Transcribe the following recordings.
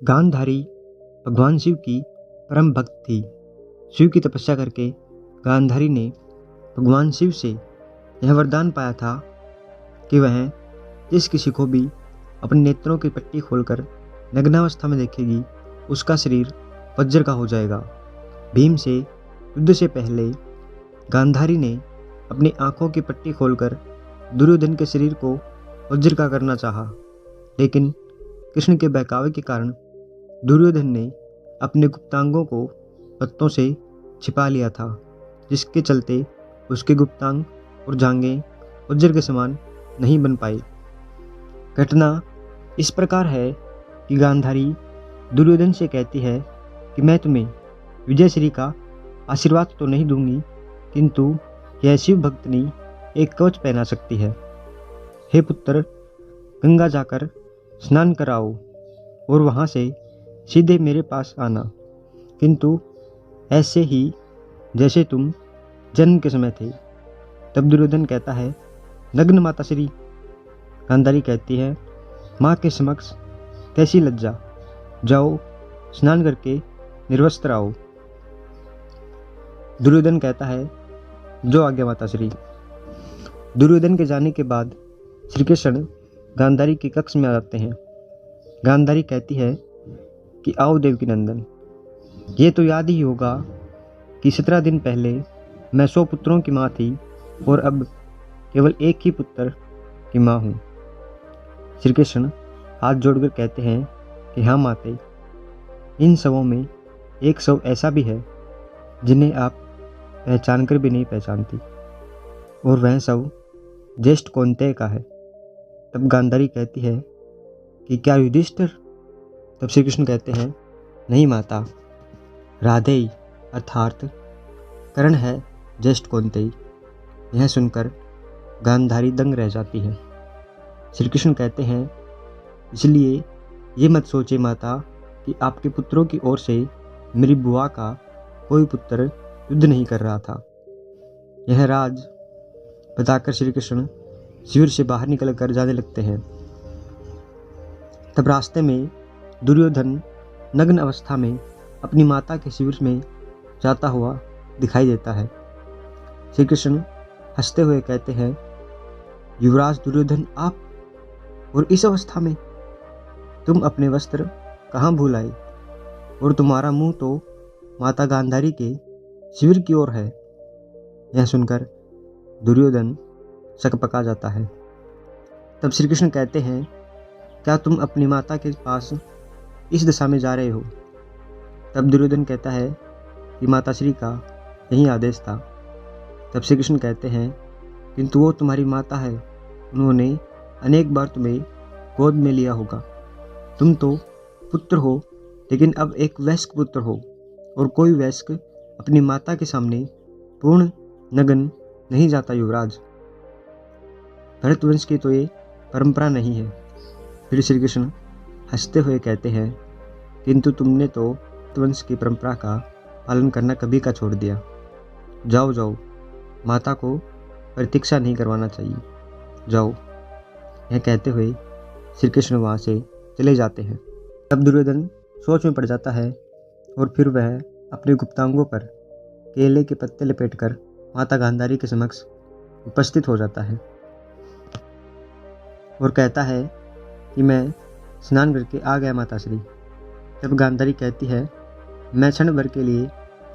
गांधारी भगवान शिव की परम भक्त थी। शिव की तपस्या करके गांधारी ने भगवान शिव से यह वरदान पाया था कि वह जिस किसी को भी अपने नेत्रों की पट्टी खोलकर नग्नावस्था में देखेगी उसका शरीर वज्र का हो जाएगा। भीम से युद्ध से पहले गांधारी ने अपनी आंखों की पट्टी खोलकर दुर्योधन के शरीर को वज्र का करना चाहा, लेकिन कृष्ण के बहकावे के कारण दुर्योधन ने अपने गुप्तांगों को पत्तों से छिपा लिया था, जिसके चलते उसके गुप्तांग और जांघें वज्र के समान नहीं बन पाई। घटना इस प्रकार है कि गांधारी दुर्योधन से कहती है कि मैं तुम्हें विजयश्री का आशीर्वाद तो नहीं दूंगी, किंतु यह शिव भक्तनी एक कवच पहना सकती है। हे पुत्र, गंगा जाकर स्नान कराओ और वहाँ से सीधे मेरे पास आना, किंतु ऐसे ही जैसे तुम जन्म के समय थे। तब दुर्योधन कहता है, नग्न माताश्री। गांधारी कहती है, माँ के समक्ष कैसी लज्जा, जाओ स्नान करके निर्वस्त्र आओ। दुर्योधन कहता है, जो आज्ञा माताश्री। दुर्योधन के जाने के बाद श्री कृष्ण गांधारी के कक्ष में आ जाते हैं। गांधारी कहती है कि आओ देवकी नंदन, ये तो याद ही होगा कि 17 दिन पहले मैं 100 पुत्रों की माँ थी और अब केवल एक ही पुत्र की माँ हूँ। श्री कृष्ण हाथ जोड़कर कहते हैं कि हाँ माते, इन शवों में एक शव ऐसा भी है जिन्हें आप पहचान कर भी नहीं पहचानती, और वह शव ज्येष्ठ कौन्तेय का है। तब गांधारी कहती है कि क्या युधिष्ठिर? तब श्री कृष्ण कहते हैं, नहीं माता, राधेय अर्थात कर्ण है ज्येष्ठ कौन्तेय। यह सुनकर गांधारी दंग रह जाती है। श्री कृष्ण कहते हैं, इसलिए ये मत सोचे माता कि आपके पुत्रों की ओर से मेरी बुआ का कोई पुत्र युद्ध नहीं कर रहा था। यह राज बताकर श्री कृष्ण शिविर से बाहर निकल कर जाने लगते हैं। तब रास्ते में दुर्योधन नग्न अवस्था में अपनी माता के शिविर में जाता हुआ दिखाई देता है। श्री कृष्ण हंसते हुए कहते हैं, युवराज दुर्योधन आप, और इस अवस्था में तुम अपने वस्त्र कहाँ भूल आए, और तुम्हारा मुंह तो माता गांधारी के शिविर की ओर है। यह सुनकर दुर्योधन सकपका जाता है। तब श्री कृष्ण कहते हैं, क्या तुम अपनी माता के पास इस दिशा में जा रहे हो? तब दुर्योधन कहता है कि माताश्री का यही आदेश था। तब श्री कृष्ण कहते हैं, किंतु वो तुम्हारी माता है, उन्होंने अनेक बार तुम्हें गोद में लिया होगा। तुम तो पुत्र हो, लेकिन अब एक वयस्क पुत्र हो, और कोई वयस्क अपनी माता के सामने पूर्ण नग्न नहीं जाता युवराज। भरतवंश की तो ये परंपरा नहीं है। फिर श्री कृष्ण हंसते हुए कहते हैं, किंतु तुमने तो भरतवंश की परंपरा का पालन करना कभी का छोड़ दिया। जाओ जाओ, माता को प्रतीक्षा नहीं करवाना चाहिए, जाओ। यह कहते हुए श्री कृष्ण वहाँ से चले जाते हैं। तब दुर्योधन सोच में पड़ जाता है और फिर वह अपने गुप्तांगों पर केले के पत्ते लपेटकर माता गांधारी के समक्ष उपस्थित हो जाता है और कहता है कि मैं स्नान करके आ गया माताश्री। तब गांधारी कहती है, मैं क्षण भर के लिए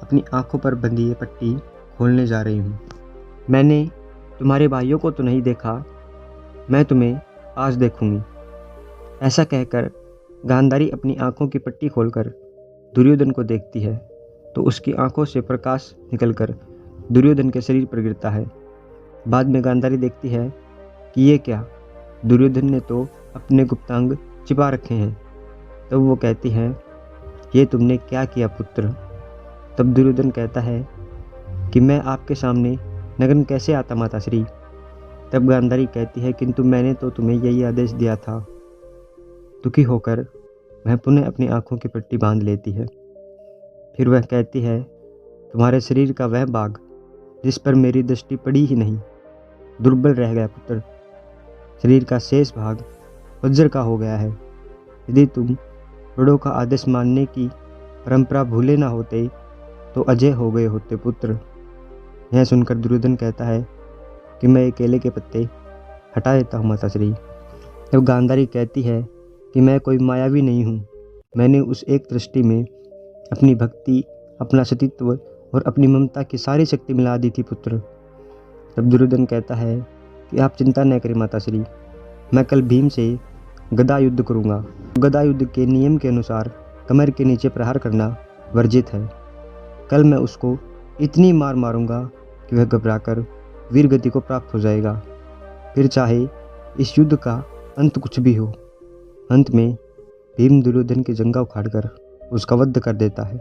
अपनी आंखों पर बंधी ये पट्टी खोलने जा रही हूँ। मैंने तुम्हारे भाइयों को तो नहीं देखा, मैं तुम्हें आज देखूंगी। ऐसा कहकर गांधारी अपनी आंखों की पट्टी खोलकर दुर्योधन को देखती है तो उसकी आंखों से प्रकाश निकलकर दुर्योधन के शरीर पर गिरता है। बाद में गांधारी देखती है कि ये क्या, दुर्योधन ने तो अपने गुप्तांग छिपा रखे हैं। तब वो कहती है, ये तुमने क्या किया पुत्र? तब दुर्योधन कहता है कि मैं आपके सामने नग्न कैसे आता माताश्री? तब गांधारी कहती है, किंतु मैंने तो तुम्हें यही आदेश दिया था। दुखी होकर वह पुनः अपनी आंखों की पट्टी बांध लेती है। फिर वह कहती है, तुम्हारे शरीर का वह भाग जिस पर मेरी दृष्टि पड़ी ही नहीं दुर्बल रह गया पुत्र। शरीर का शेष भाग वज्र का हो गया है। यदि तुम बड़ों का आदेश मानने की परंपरा भूले ना होते तो अजय हो गए होते पुत्र। यह सुनकर दुर्योधन कहता है कि मैं ये केले के पत्ते हटा देता हूँ माताश्री। तब गांधारी कहती है कि मैं कोई मायावी नहीं हूँ, मैंने उस एक दृष्टि में अपनी भक्ति, अपना सतीत्व और अपनी ममता की सारी शक्ति मिला दी थी पुत्र। तब दुर्योधन कहता है कि आप चिंता न करें माताश्री, मैं कल भीम से गदा युद्ध करूँगा। गदा युद्ध के नियम के अनुसार कमर के नीचे प्रहार करना वर्जित है। कल मैं उसको इतनी मार मारूंगा कि वह घबराकर वीर गति को प्राप्त हो जाएगा। फिर चाहे इस युद्ध का अंत कुछ भी हो। अंत में भीम दुर्योधन की जंगा उखाड़कर उसका वध कर देता है।